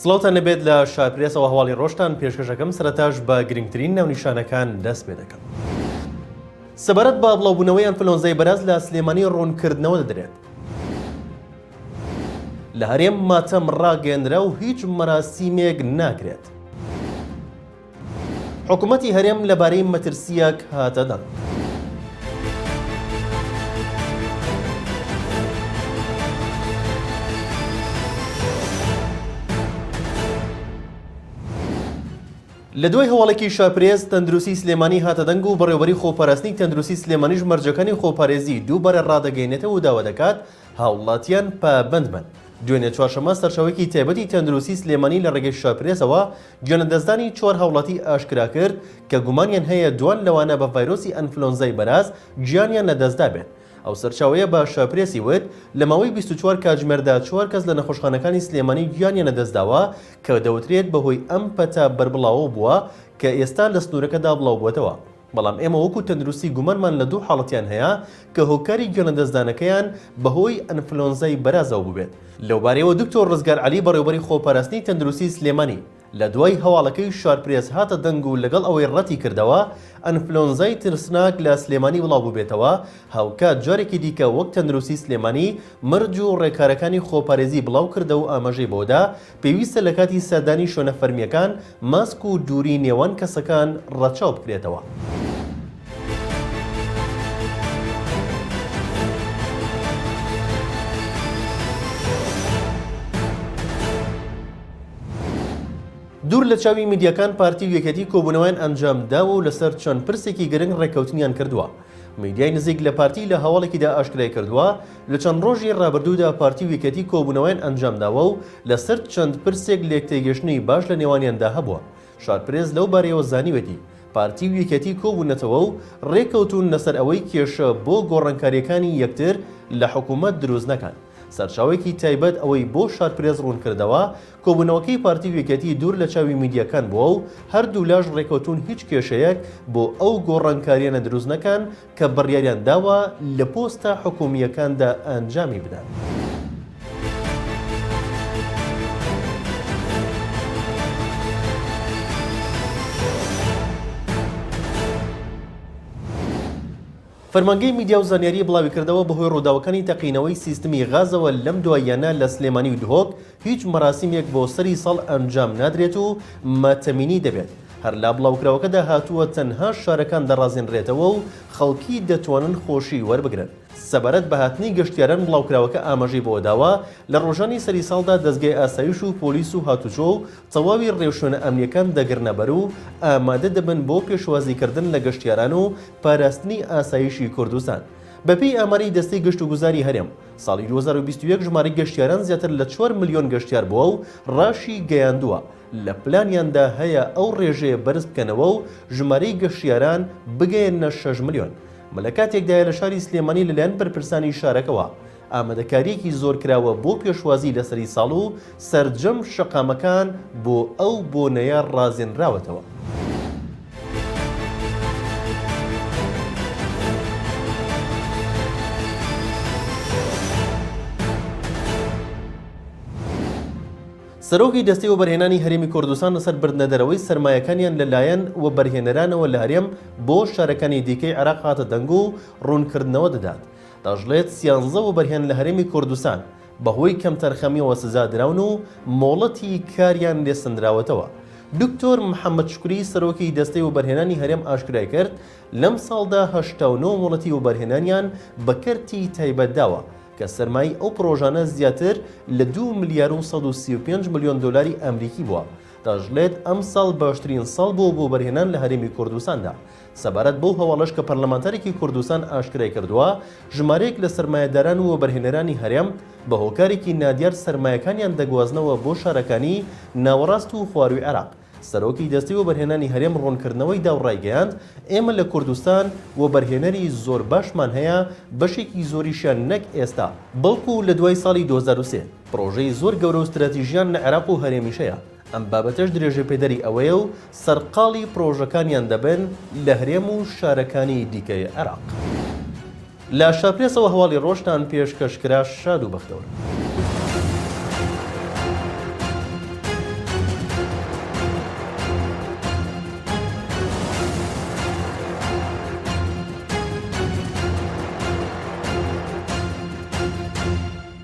سڵاوتان لەبێت لە شارپرێسەوە هەواڵی ڕۆژتان پێشکەشەکەم سەرەتاش بە گرنگترین ناونیشانەکان دەست پێ دەکەم. سەبارەت بە بڵاوبوونەوەی ئەنفلۆنزای بەراز لە سلێمانی ڕوونکردنەوە دەدرێت. لە هەرێم ماتەم ڕاگەیەندرا و هیچ مەراسیمێک ناکرێت. حکوومەتی هەرێم لەبارەی مەترسیەک هاتە دەنگ. لە دوای هەواڵێکی شارپرێز تەندروستی سلێمانی هاتە دەنگ و بەڕێوەبەری خۆپاراستنی تەندروستی سلێمانیش مەرجەکانی خۆپارێزی دووبارە ڕادەگەیەنێتەوە و داوا دەکات هاوڵاتیان پابەند بن. دوێنێ چوارشەمە سەرچاوێکی تایبەتی تەندروستی سلێمانی لە ڕێگەی شارپرێزەوە گوێنەدەستدانی 4 هاوڵاتی ئاشکرا کرد کە گومانیان هەیە دوان لەوانە بە ڤایرۆسی ئەنفلۆنزای بەراز گیانیان لەدەستدا بێت. ئەو سەرچاوەیە بە شارپرێسی وت لە ماوەی 24 کاتژمێردا 4 کەس لە نەخۆشخانەکانی سلێمانی گیانیان لەدەستداوە کە دەوترێت بەهۆی ئەم پەتە بەربڵاوە بووە کە ئێستا لە سنوورەکەدا بڵاو بووەتەوە. بەڵام ئێمە وەکو تەندروستی گومانمان لە دوو حاڵەتیان هەیە کە هۆکاری گوێنەدەستدانەکەیان بەهۆی ئەنفلۆنزای بەرازەوە ببێت. لەوبارەیەوە دکتۆر ڕزگار عەلی بەڕێوەبەری خۆپاراستنی تەندروستی سلێمانی لە دوای هەواڵەکەی شارپرێز هاتە دەنگ و لەگەڵ ئەوەی ڕەتی کردەوە ئەنفلۆنزای ترسناک لە سلێمانی بڵاو ببێتەوە هاوکات جارێکی دیکە وەک تەندروستی سلێمانی مرج و ڕێکارەکانی خۆپارێزی بڵاو کردە و ئاماژەی بۆدا پێویستە لە کاتی سەردانی شوێنە فەرمیەکان ماسک و دووری نێوان کەسەکان ڕەچاو بکرێتەوە. دوور لە چاوی میدیاکان پارتی و یەکێتی کۆبوونەوەیان ئەنجامداوە و لەسەر چەند پرسێکی گرنگ ڕێکەوتنیان کردووە. میدیای نزیک لە پارتی لە هەواڵێکیدا ئاشکرای کردووە لە چەند ڕۆژی ڕابردوودا پارتی و یەکێتی کۆبوونەوەیان ئەنجامداوە و لەسەر چەند پرسێک لێکتێگەشتنی باش لە نێوانیاندا هەبووە. شارپرێز لەو بارەیەوە زانیوێتی پارتی و یەکێتی کۆبوونەتەوە و ڕێکەوتون لەسەر ئەوەی کێشە بۆ گۆڕانکاریەکانی یەکتر لە حکوومەت دروست نەکەن. سەرچاوێکی تایبەت ئەوەی بۆ شارپرێز ڕوونکردەوە کۆبوونەوەکەی پارتی و یەکێتی دوور لە چاوی میدیاکان بووە و هەردوو لاژ ڕێکەوتون هیچ کێشەیەک بۆ ئەو گۆڕانکاریانە دروست نەکەن کە بڕیاریان داوە لە پۆستە حکوومیەکاندا ئەنجامی بدەن. فەرمانگەی میدیا و زانیاری بڵاویکردەوە بەهۆی ڕووداوەکانی تەقینەوەی سیستمی غازەوە لەم دواییانە لە سلێمانی و دهۆک هیچ مەراسیمێک بۆ سەری ساڵ ئەنجام نادرێت و ماتەمینی دەبێت. هەر لا بڵاوکراوەکەدا هاتووە تەنها شارەکان دەڕازێنرێتەوە و خەڵکی دەتوانن خۆشی وەربگرن. سەبارەت بە هاتنی گەشتیاران بڵاوکراوەکە ئاماژەی بۆ داوە لە ڕۆژانی سەری ساڵدا دەستگای ئاسایش و پۆلیس و هاتوچۆ و تەواوی ڕێوشوێنە ئەمنیەکان دەگرنە بەر و ئامادە دەبن بۆ پێشوازیکردن لە گەشتیاران و پاراستنی ئاسایشی کوردستان. بەپێی ئاماری دەستەی گەشت و گوزاری هەرێم ساڵی 2021 ژمارەی گەشتیاران زیاتر لە 4 ملیۆن گەشتیار بووە و ڕاشی گەیاندووە. لە پلانیاندا هەیە ئەو ڕێژەیە بەرز بکەنەوە و ژمارەی گەشتیاران بگەیەنە 6 ملیۆن. لە کاتێکدایە لە شاری سلێمانی لەلایەن پەرپرسانی شارەکەەوە ئامادەکاریەکی زۆر کراوە بۆ پێشوازی لەسەری ساڵ و سەرجەم شەقامەکان بۆ ئەو بۆنەیە ڕازێنراوەتەوە. سەرۆکی دەستەی وەبەرهێنانی هەرێمی کوردستان لەسەر بردنەدەرەوەی سەرمایەکانیان لەلایەن وەبەرهێنەرانەوە لە هەرێم بۆ شارەکانی دیکەی عێراق هاتە دەنگ و ڕوونکردنەوە دەدات. دەژڵێت 13 وەبەرهێن لە هەرێمی کوردستان بەهۆی کەم تەرخەمیەوە سزا دراون و مۆڵەتی کاریان لێسەندراوەتەوە. دکتۆر محەممەد شکوری سەرۆکی دەستەی وەبەرهێنانی هەرێم ئاشکرای کرد لەم ساڵدا 89 مۆڵەتی وەبەرهێنانیان بەکەرتی تایبەت داوە کە سەرمای ئەو پرۆژانە زیاتر لە 2 ملیار و 135 ملیۆن دۆلاری ئەمریکی بووە. دەژڵێت ئەم ساڵ باشترین ساڵ بۆ بەرهێنان لە هەرێمی کوردستاندا. سەبارەت بەو هەواڵەش کە پەرلەمانتارێکی کوردستان ئاشکرای کردووە ژمارەیەک لە سەرمایەداران و وەبەرهێنەرانی هەرێم بە هۆکارێکی نادیار سەرمایەکانیان دەگوازنەوە بۆ شارەکانی ناوەڕاست و خواروی عێراق. سەرۆکی دەستەی وەبەرهێنانی هەرێم ڕوونکردنەوەی داوڕایگەیاند ئێمە لە کوردستان وەبەرهێنەری زۆر باشمان هەیە بەشێکی زۆریشیان نەک ئێستا بەڵکو لە دوای ساڵی 2023 پرۆژەی زۆر گەورە و استراتیژیان لە عێراق و هەرێمیشەیە. ئەم بابەتەش درێژە پێدەری ئەوەیە و سەرقاڵی پرۆژەکانیان دەبن لە هەرێم و شارەکانی دیکەی عێراق. لە شارپرێسەوە هەواڵی ڕۆژتان پێشکەشکرا شاد و بەختەوە.